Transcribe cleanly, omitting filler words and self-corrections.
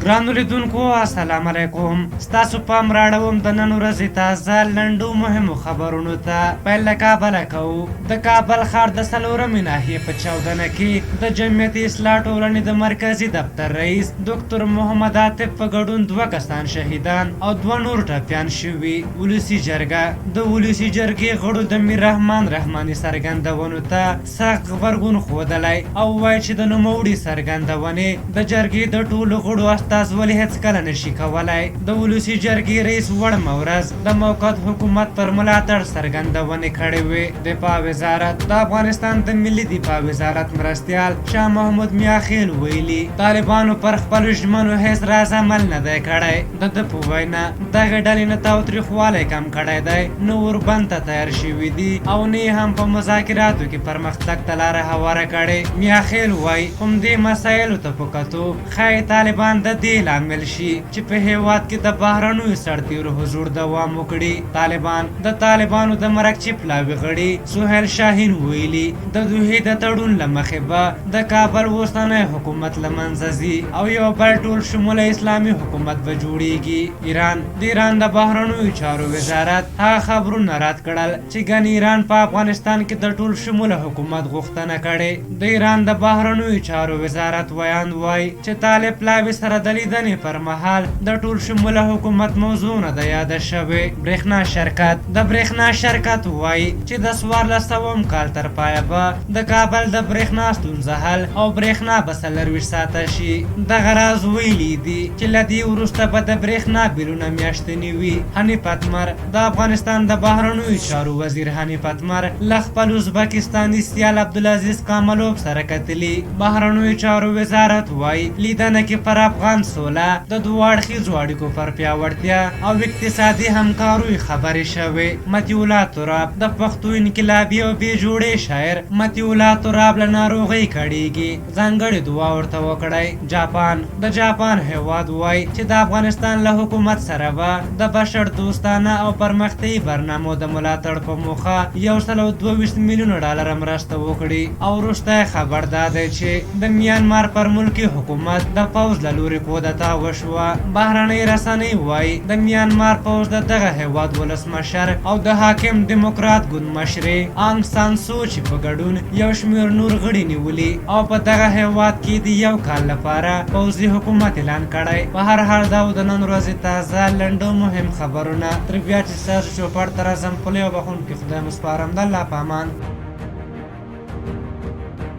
ګرانو لیدونکو السلام علیکم. ستاسو پام راړوم د نن ورځې تازه لنډو مهمو خبرونو ته. پیل له کابله کوو. د کابل ښار د څلورمې ناحیې په چاودنه کې د جمعیت اصلاح ټولنې د مرکزي دفتر رئیس ډاکټر محمد عاطف په ګډون 2 کسان شهیدان او 2 نور ټپیان شوي. ولسي جرګه د ولسي جرګې غړو د میر رحمان رحماني څرګندونو ته سخت غبرګون ښودلی او وایي چې د نوموړي څرګندونې د جرګې د ټولو غړو استازولي هېڅکله نشي کولی. د ولسي جرګې رئیس وړمه ورځ د موقت حکومت پر ملاتړ څرګندونې کړې وې. دفاع وزارت د افغانستان د ملي دفاع وزارت مرستیال شاه محمود میاخیل ویلي طالبانو پر خپلو ژمنو هېڅ راز عمل نه دی کړی. د ده په وینا دغې ډلې نه تاوتریخوالی کم کړی دی، نه اوربند ته تیار شوي دي او نه یې هم په مذاکراتو کې پرمختګ ته لاره هواره کړې. میاخیل وایي همدې مسایلو ته په کتو ښایي طالبان د دې لامل شي چې په هېواد کې د بهرنیو سرتیرو حضور دوام وکړي. د طالبانو د مرکچي پلاوي غړي سهیل شاهین ویلي د دوحې د تړون له مخې به د کابل اوسنی حکومت له منځه ځي او یو بل ټول شموله اسلامي حکومت به جوړیږي. د ایران د بهرنیو چارو وزارت هغه خبرونه رد کړل چې ګنې ایران په افغانستان کې د ټول شموله حکومت غوښتنه کړې. د ایران د بهرنیو چارو وزارت ویاند وایي چې طالب پلاوي سره د لیدنې پر مهال د ټول شموله حکومت موضوع نه ده یاده شوې. د برېښنا شرکت وایي چې د 1400 کال تر پایه به د کابل د برېښنا ستونزه حل او برېښنا به 24 ساعته شي. دغه راز ویلي دي چې له دې وروسته به د برېښنا بیلونه میاشتني وي. حنیف اتمر د افغانستان د بهرنیو چارو وزیر حنیف اتمر له خپل ازبکستاني سیال عبدالعزیز کاملوف سره کتلي. بهرنیو چارو وزارت وایي لیدنه کې پر افغان سوله د دوه اړخیزو اړیکو پر پیاوړتیا او اقتصادي همکاریو خبرې شوې. مطیع الله تراب د پښتو انقلابي او بې جوړې شاعر مطیع الله تراب له ناروغۍ کړېږي، ځانګړې دعا ورته وکړئ. د جاپان هېواد وایي چې د افغانستان له حکومت سره به د بشر دوستانه او پرمختیایي برنامو د ملاتړ په موخه 122 میلیونه ډالر مرسته وکړي. او وروستی خبر دا دی چې د میانمار پر ملکي حکومت د پوځ له لوري کودتا وشوه. بهرنۍ رسنۍ وایي د میانمار پوځ د دغه هېواد ولسمشر او د حاکم ډیموکرات ګوند مشرې آنګ سان سوچي په ګډون یو شمېر نور غړي نیولي او په دغه هېواد کې د یو کال لپاره پوځي حکومت اعلان کړی. په هر حال دا د نن ورځې تازه لنډو مهم خبرونه. تر بیا چې ستاسو چوپړ ته راځم پلې او بخښونکي خدای مو سپارم. د الله په امان.